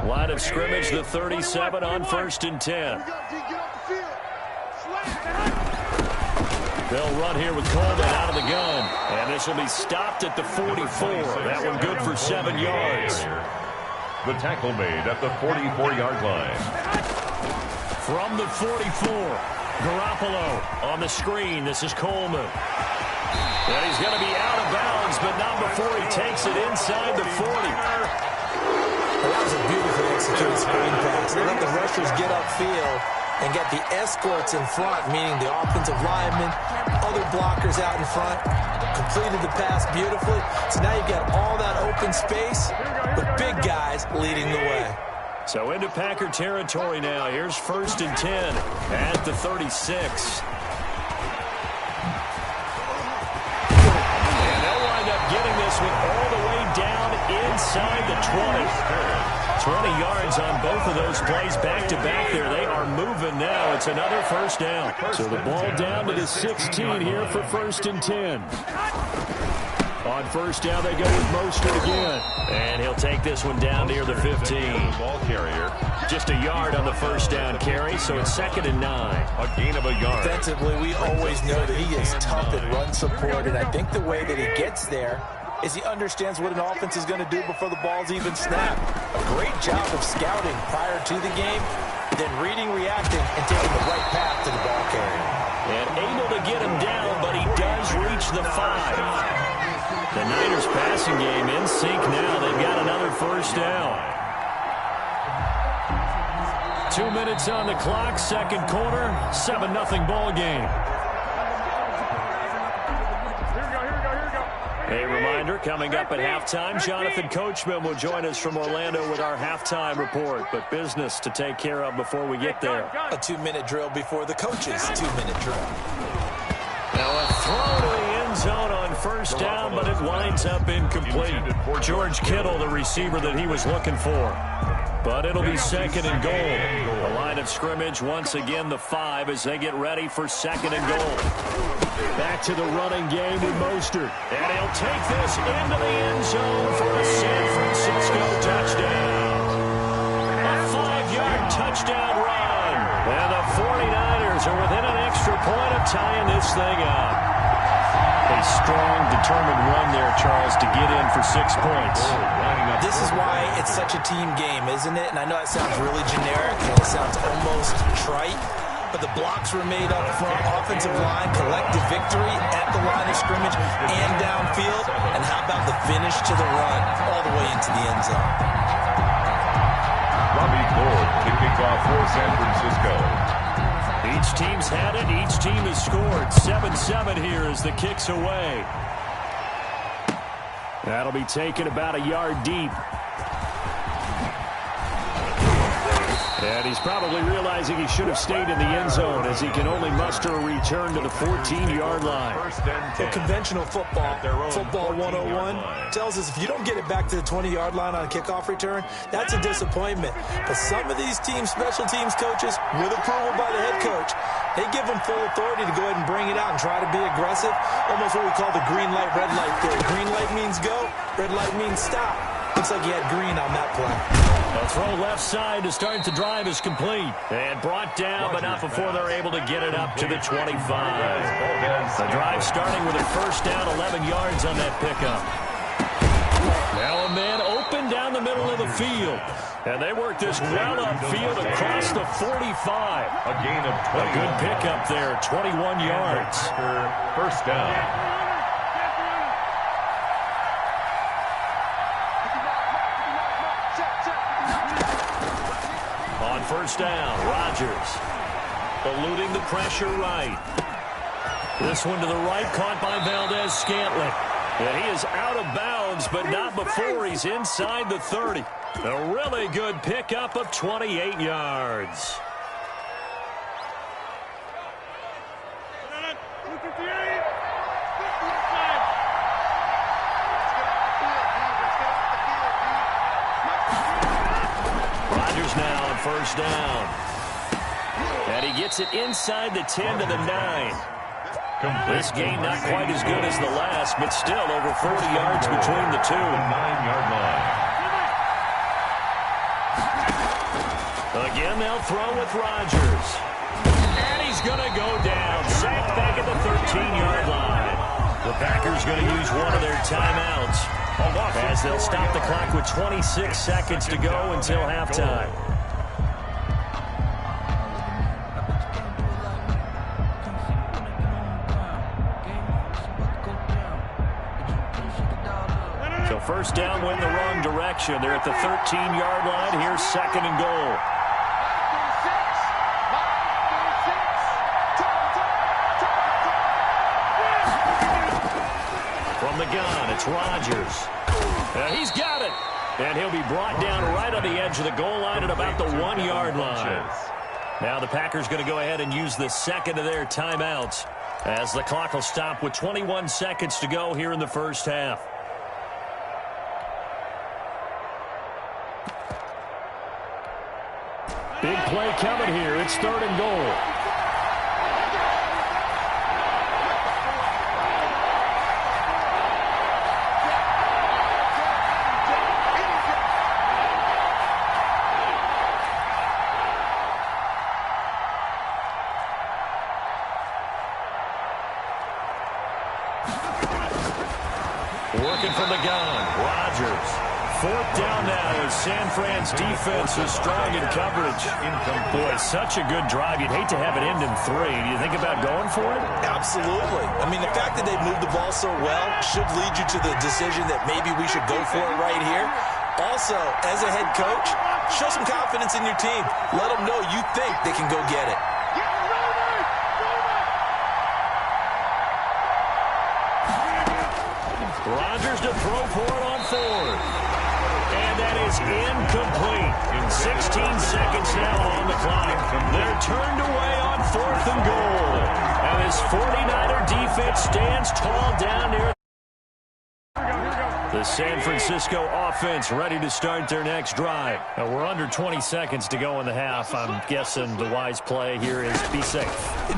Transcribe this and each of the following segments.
Line of scrimmage, the 37 on 1st and 10. They'll run here with Coleman out of the gun. And this will be stopped at the 44. That one good for 7 yards. The tackle made at the 44-yard line. From the 44, Garoppolo on the screen. This is Coleman. And he's going to be out of bounds, but not before he takes it inside the 40. Well, that was a beautifully executed screen pass. They let the rushers get upfield and get the escorts in front, meaning the offensive linemen, other blockers out in front, completed the pass beautifully. So now you've got all that open space with big guys leading the way. So into Packer territory now. Here's 1st and 10 at the 36. And they'll wind up getting this one all the way down inside the 20. 20 yards on both of those plays back-to-back there. They are moving now. It's another 1st down. So the ball down to the 16 here for 1st and 10. On 1st down, they go with Mostert again. And he'll take this one down near the 15. Ball carrier. Just a yard on the 1st down carry, so it's 2nd and 9. A gain of a yard. Defensively, we always know that he is tough at run support, and I think the way that he gets there is he understands what an offense is going to do before the ball's even snapped. A great job of scouting prior to the game, then reading, reacting, and taking the right path to the ball carrier. And able to get him down, but he does reach the 5. The Niners passing game in sync now. They've got another 1st down. 2 minutes on the clock, 2nd quarter, 7-0 ball game. A reminder, coming up at halftime, Jonathan Coachman will join us from Orlando with our halftime report. But business to take care of before we get there. A 2-minute drill before the coach's 2-minute drill. Now a throw to the end zone on 1st down, but it winds up incomplete. George Kittle, the receiver that he was looking for. But it'll be 2nd and goal. The line of scrimmage, once again, the 5 as they get ready for 2nd and goal. Back to the running game with Mostert. And he'll take this into the end zone for a San Francisco touchdown. A 5-yard touchdown run. And the 49ers are within an extra point of tying this thing up. A strong, determined run there, Charles, to get in for 6 points. This is why it's such a team game, isn't it? And I know it sounds really generic and it sounds almost trite, but the blocks were made up front, offensive line, collective victory at the line of scrimmage and downfield. And how about the finish to the run all the way into the end zone? Robbie Gould to kick off for San Francisco. Each team's had it. Each team has scored. 7-7 here as the kick's away. That'll be taken about a yard deep. And he's probably realizing he should have stayed in the end zone as he can only muster a return to the 14-yard line. So conventional football 101, tells us if you don't get it back to the 20-yard line on a kickoff return, that's a disappointment. But some of these teams, special teams coaches, with approval by the head coach, they give them full authority to go ahead and bring it out and try to be aggressive. Almost what we call the green light, red light theory. Green light means go, red light means stop. Looks like he had green on that play. A throw left side to start the drive is complete. And brought down, but not before they're able to get it up to the 25. The drive starting with a 1st down, 11 yards on that pickup. Now a man open down the middle of the field. And they work this well upfield across the 45. A gain of 20. A good pickup there, 21 yards. 1st down. On 1st down, Rodgers eluding the pressure right. This one to the right, caught by Valdez-Scantling. And he is out of bounds, but not before he's inside the 30. A really good pickup of 28 yards. Rodgers now on 1st down. And he gets it inside the 10 to the 9. This game not quite as good as the last, but still over 40 yards between the two. 9-yard line. Again, they'll throw with Rodgers. And he's going to go down. Sacked back at the 13-yard line. The Packers going to use one of their timeouts as they'll stop the clock with 26 seconds to go until halftime. So first down went the wrong direction. They're at the 13-yard line. Here's second and goal. From the gun, it's Rodgers. He's got it. And he'll be brought down right on the edge of the goal line at about the 1-yard line. Now the Packers going to go ahead and use the second of their timeouts as the clock will stop with 21 seconds to go here in the first half. Big play coming here. It's third and goal. Working from the gun, Rodgers. Fourth down now as San Fran's defense is strong in coverage. Boy, such a good drive. You'd hate to have it end in 3. Do you think about going for it? Absolutely. I mean, the fact that they moved the ball so well should lead you to the decision that maybe we should go for it right here. Also, as a head coach, show some confidence in your team. Let them know you think they can go get it. Rodgers to throw for it on fourth. And that is incomplete. 16 seconds now on the clock. They're turned away on fourth and goal. And this 49er defense stands tall down near the San Francisco offense ready to start their next drive. Now we're under 20 seconds to go in the half. I'm guessing the wise play here is be safe.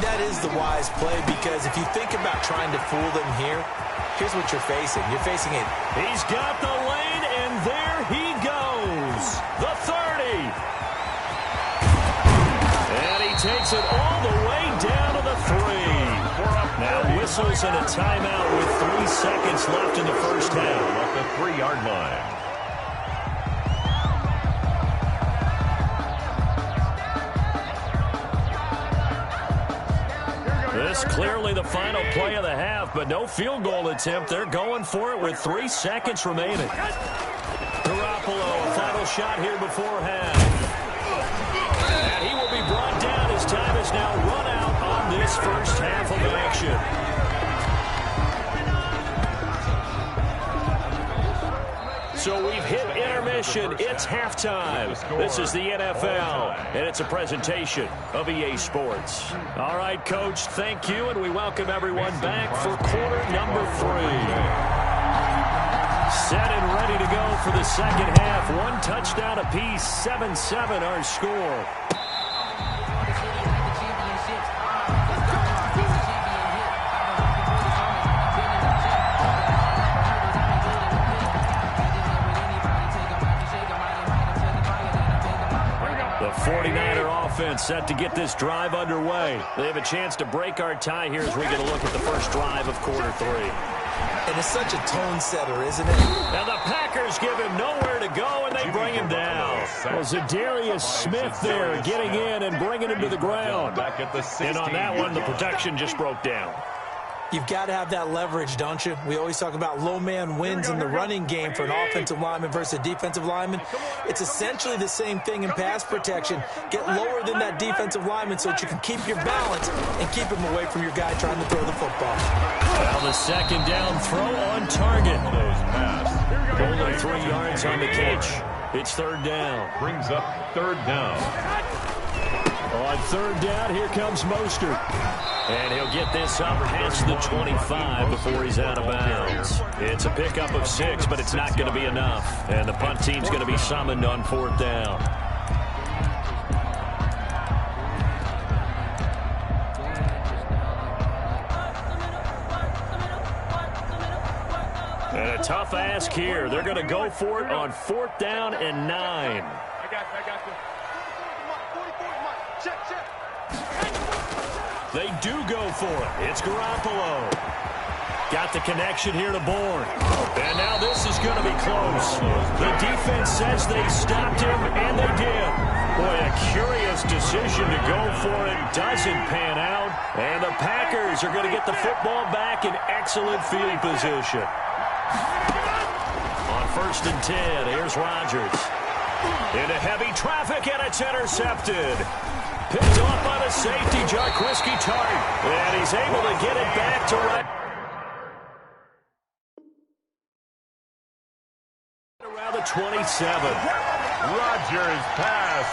That is the wise play because if you think about trying to fool them here, here's what you're facing. You're facing it. He's got the lane, and there he goes. The 30. And he takes it all the way down to the 3. Now whistles and a timeout with 3 seconds left in the first half. At the 3-yard line. This clearly the final play of the half, but no field goal attempt. They're going for it with 3 seconds remaining. Garoppolo, a final shot here before half. And he will be brought down. His time is now run out on this first half of action. So we've hit intermission. It's halftime. This is the NFL, and it's a presentation of EA Sports. All right, Coach, thank you, and we welcome everyone back for quarter number 3. Set and ready to go for the second half. 1 touchdown apiece, 7-7 our score. The 49er offense set to get this drive underway. They have a chance to break our tie here as we get a look at the first drive of quarter 3. And it's such a tone setter, isn't it? Now the Packers give him nowhere to go, and they bring him down. Well, Zadarius Smith there getting in and bringing him to the ground. And on that one, the protection just broke down. You've got to have that leverage, don't you? We always talk about low man wins in the running game for an offensive lineman versus a defensive lineman. It's essentially the same thing in pass protection. Get lower than that defensive lineman so that you can keep your balance and keep him away from your guy trying to throw the football. Well, the second down throw on target. Only 3 yards on the catch. It's third down. Brings up third down. On third down, here comes Mostert. And he'll get this up past the 25 before he's out of bounds. It's a pickup of 6, but it's not going to be enough. And the punt team's going to be summoned on fourth down. And a tough ask here. They're going to go for it on fourth down and 9. I got you. They do go for it. It's Garoppolo. Got the connection here to Bourne. And now this is going to be close. The defense says they stopped him, and they did. Boy, a curious decision to go for it. Doesn't pan out. And the Packers are going to get the football back in excellent field position. On 1st and 10, here's Rodgers. Into heavy traffic, and it's intercepted. Picked off by the safety, Jarquiski Tart. And he's able to get it back to right. Around the 27. Rodgers pass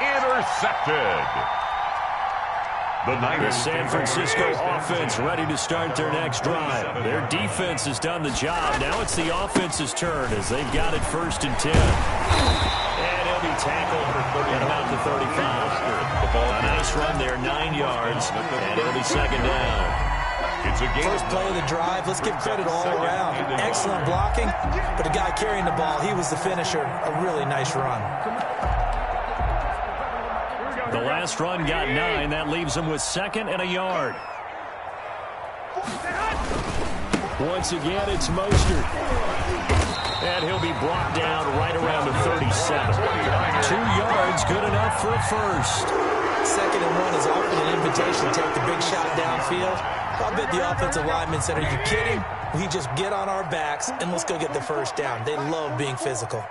intercepted. The San Francisco offense ready to start their next drive. Their defense has done the job. Now it's the offense's turn as they've got it 1st and 10. And he'll be tackled at about the 35. A nice run there, 9 yards, and it'll be 2nd down. First play of the drive, let's give credit all around. Excellent blocking, but the guy carrying the ball, he was the finisher. A really nice run. The last run got 9. That leaves him with 2nd and a yard. Once again, it's Mostert. And he'll be brought down right around the 37. 2 yards, good enough for a first. 2nd and 1 is often an invitation to take the big shot downfield. I bet the offensive lineman said, are you kidding? We just get on our backs and let's go get the first down. They love being physical.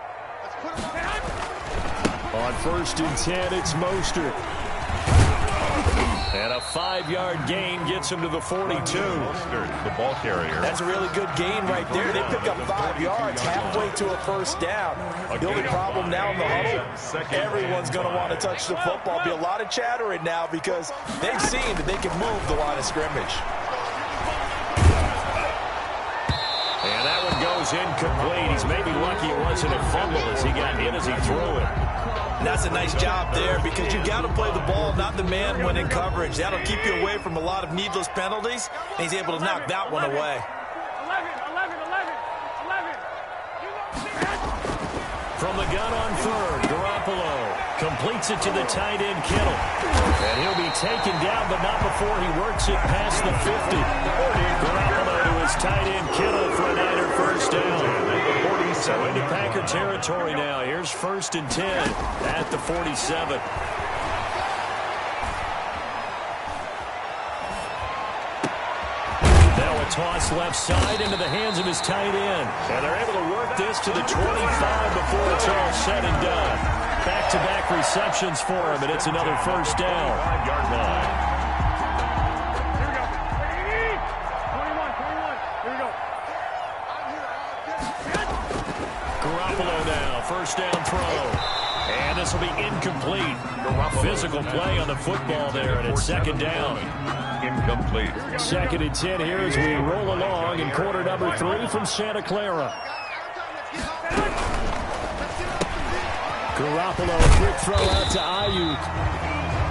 On 1st and 10, it's Mostert. And a 5-yard gain gets him to the 42. Mostert, the ball carrier. That's a really good gain right there. They pick up 5 yards halfway to a first down. The only problem now in the huddle, everyone's going to want to touch the football. Be a lot of chattering now because they've seen that they can move the line of scrimmage. And that one goes incomplete. He's maybe lucky it wasn't a fumble as he got in as he threw it. And that's a nice job there because you've got to play the ball, not the man when in coverage. That'll keep you away from a lot of needless penalties, and he's able to knock that one away. 11. From the gun on 3rd, Garoppolo completes it to the tight end, Kittle. And he'll be taken down, but not before he works it past the 50. Garoppolo to his tight end, Kittle for a Niner first down. So into Packer territory now. Here's 1st and 10 at the 47. Now a toss left side into the hands of his tight end. And they're able to work this to the 25 before it's all said and done. Back-to-back receptions for him, and it's another first down. 5-yard line. Garoppolo now, first down throw. And this will be incomplete. Physical play on the football there, and it's 2nd down. Incomplete. 2nd and 10 here as we roll along in quarter number 3 from Santa Clara. Garoppolo, quick throw out to Ayuk.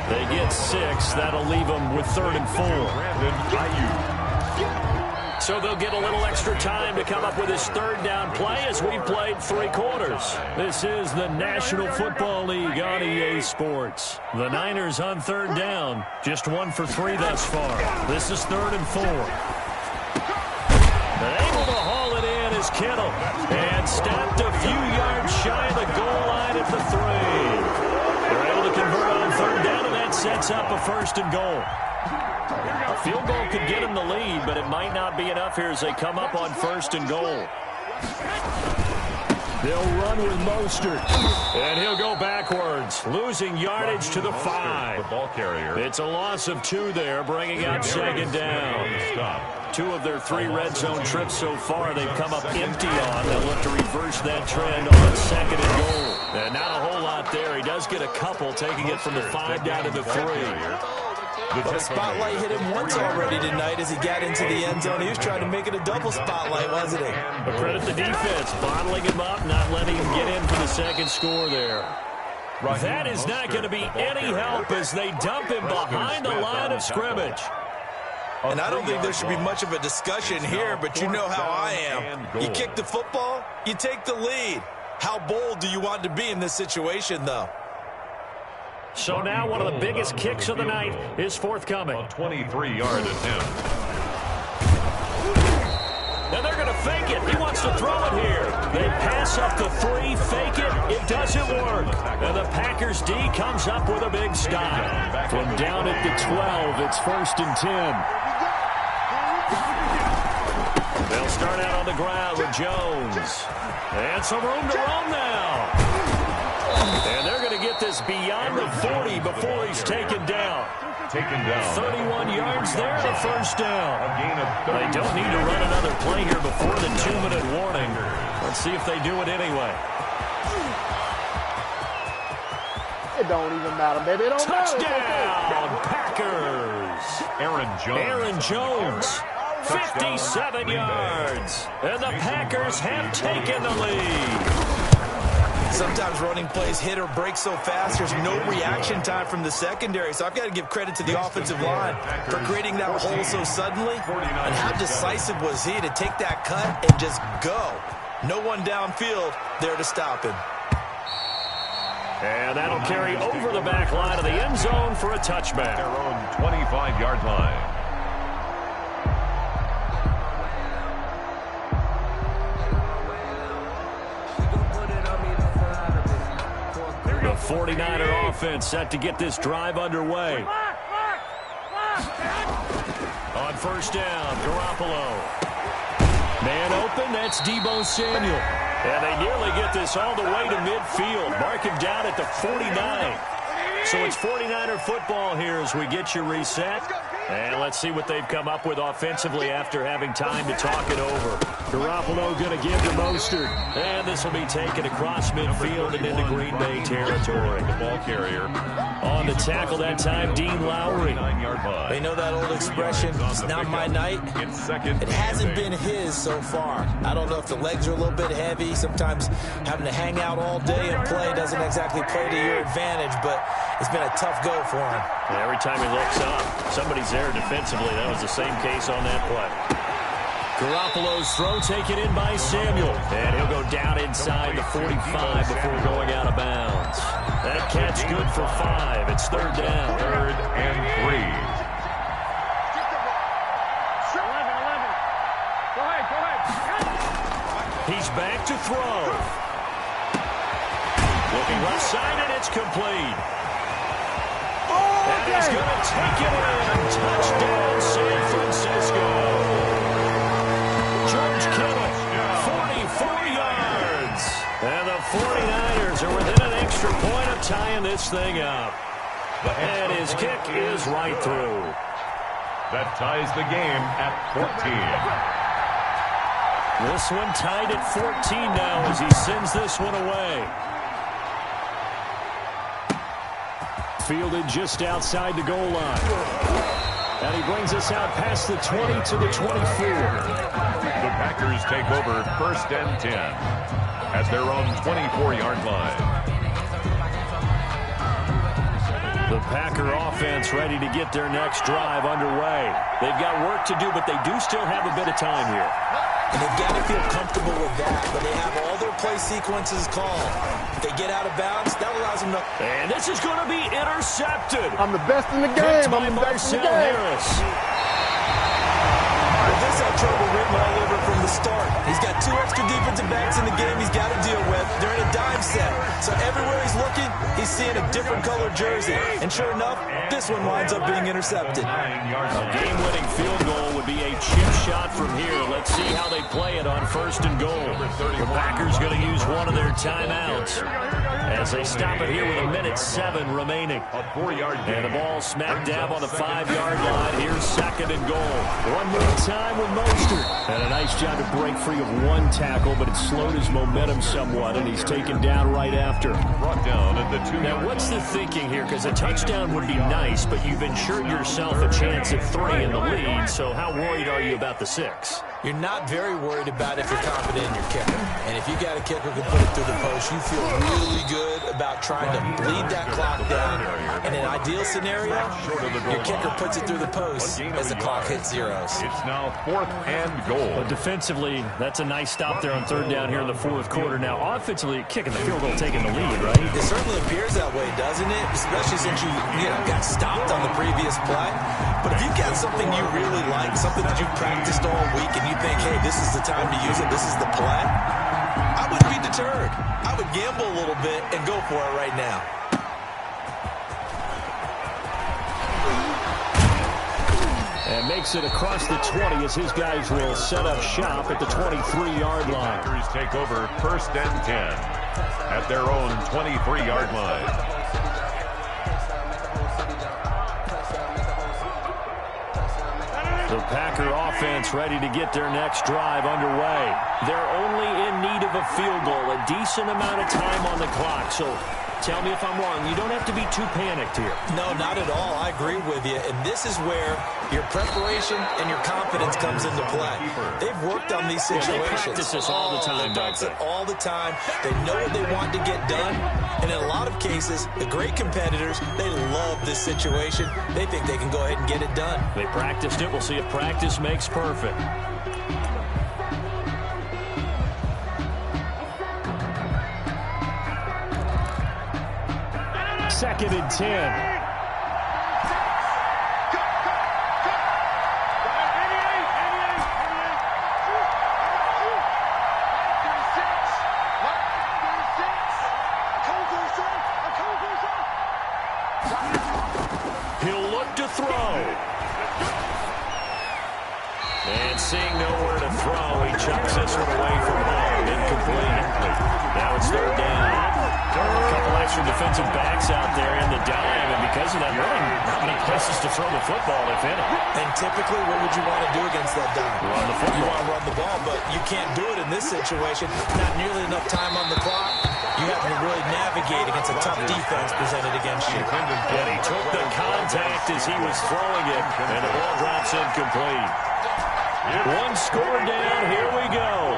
They get 6. That'll leave them with 3rd and 4. Brandon Ayuk. So they'll get a little extra time to come up with his 3rd down play as we played 3 quarters. This is the National Football League on EA Sports. The Niners on 3rd down. Just 1 for 3 thus far. This is 3rd and 4. Able to haul it in is Kittle. And stopped a few yards shy of the goal line at the 3. They're able to convert on 3rd down, and that sets up a 1st and goal. A field goal could get him the lead, but it might not be enough here as they come up on 1st and goal. They'll run with Mostert. And he'll go backwards, losing yardage to the 5. The ball carrier. It's a loss of 2 there, bringing up 2nd down. 2 of their 3 red zone trips so far they've come up empty on. They'll look to reverse that trend on 2nd and goal. And not a whole lot there. He does get a couple, taking it from the 5 down to the 3. But the spotlight hit him once already tonight as he got into the end zone. He was trying to make it a double spotlight, wasn't he? But credit the defense, bottling him up, not letting him get in for the 2nd score there. That is not going to be any help as they dump him behind the line of scrimmage. And I don't think there should be much of a discussion here, but you know how I am. You kick the football, you take the lead. How bold do you want to be in this situation, though? So now one of the biggest kicks of the night is forthcoming. A 23-yard attempt. And they're going to fake it. He wants to throw it here. They pass up the 3, fake it. It doesn't work. And the Packers D comes up with a big stop. From down at the 12, it's 1st and 10. They'll start out on the ground with Jones. And some room to roam now. And they're going to get this beyond the 40 before he's taken down. 31 yards there, the first down. They don't need to run another play here before the 2-minute warning. Let's see if they do it anyway. It don't even matter, baby. It don't Touchdown, Packers. Aaron Jones, 57 yards. And the Packers have taken the lead. Sometimes running plays hit or break so fast, there's no reaction time from the secondary. So I've got to give credit to the offensive line for creating that hole so suddenly. And how decisive was he to take that cut and just go? No one downfield there to stop him. And that'll carry over the back line of the end zone for a touchback. Their own 25-yard line. The 49er offense set to get this drive underway. On first down, Garoppolo. Man open, that's Deebo Samuel. And they nearly get this all the way to midfield. Mark him down at the 49. So it's 49er football here as we get you reset. And let's see what they've come up with offensively after having time to talk it over. Garoppolo going to give to Mostert. And this will be taken across midfield and into Green Bay territory. The ball carrier. On to tackle that time, Dean Lowry. 9-yard line. They know that old expression, it's not my night. It hasn't been his so far. I don't know if the legs are a little bit heavy. Sometimes having to hang out all day and play doesn't exactly play to your advantage, but it's been a tough go for him. Every time he looks up, somebody's there defensively. That was the same case on that play. Garoppolo's throw taken in by Samuel. And he'll go down inside the 45 before going out of bounds. That catch good for 5. It's 3rd down. 3rd and 3. He's back to throw. Looking left side, and it's complete. And he's going to take it in. Touchdown, San Francisco. George Kittle, 44 yards. And the 49ers are within an extra point of tying this thing up. And his kick is right through. That ties the game at 14. This one tied at 14 now as he sends this one away. Fielded just outside the goal line. And he brings us out past the 20 to the 24. The Packers take over 1st and 10 at their own 24-yard line. The Packer offense ready to get their next drive underway. They've got work to do, but they do still have a bit of time here. And they've got to feel comfortable with that when they have all their play sequences called. If they get out of bounds, that allows them to... And this is going to be intercepted. I'm the best in the game. By Marcel Harris. Well, this had trouble written all over from the start. He's got 2 extra defensive backs in the game he's got to deal with. They're in a dime set. So everywhere he's looking, he's seeing a different colored jersey. And sure enough, this one winds up being intercepted. A game-winning field goal would be a chip shot from here. Let's see how they play it on 1st and goal. The Packers going to use one of their timeouts as they stop it here with 1:07 remaining. A 4-yard gain. And the ball smack dab on the 5-yard line. Here's 2nd and goal. One more time with Mostert. And a nice job to break free of one tackle, but it slowed his momentum somewhat, and he's taken down right after. Brought down at the 2-yard Now, what's the thinking here? Because a touchdown would be nice, but you've ensured yourself a chance at 3 in the lead, so how worried are you about the 6? You're not very worried about if you're confident in your kicker. And if you got a kicker who can put it through the post, you feel really good about trying to bleed that clock down. In an ideal scenario, your kicker puts it through the post as the clock hits zeros. It's now 4th and goal. But defensively, that's a nice stop there on 3rd down here in the 4th quarter. Now, offensively, kicking the field goal, taking the lead, right? It certainly appears that way, doesn't it? Especially since you got stopped on the previous play. But if you've got something you really like, something that you've practiced all week, and you think, hey, this is the time to use it, this is the play, I wouldn't be deterred. I would gamble a little bit and go for it right now. And makes it across the 20 as his guys will set up shop at the 23-yard line. Packers take over 1st and 10 at their own 23-yard line. The Packer offense ready to get their next drive underway. They're only in need of a field goal, a decent amount of time on the clock. So tell me if I'm wrong. You don't have to be too panicked here. No, not at all. I agree with you. And this is where your preparation and your confidence comes into play. They've worked on these situations. They practice this all the time, They practice it all the time. They know what they want to get done. And in a lot of cases, the great competitors, they love this situation. They think they can go ahead and get it done. They practiced it. We'll see if practice makes perfect. Second and 10. He'll look to throw. And seeing nowhere to throw, he chucks this one away from home. Incomplete. Now it's 3rd down. A couple extra defensive backs out there in the dime, and because of that, really not many places to throw the football, if any. And typically, what would you want to do against that dime? Run the football. You want to run the ball, but you can't do it in this situation. Not nearly enough time on the clock. You have to really navigate against a tough defense presented against you. And he took the contact as he was throwing it, and the ball drops incomplete. One score down, here we go.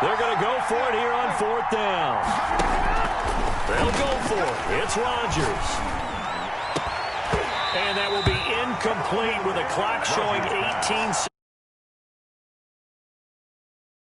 They're going to go for it here on 4th down. They'll go for it. It's Rodgers. And that will be incomplete with a clock showing 18 seconds.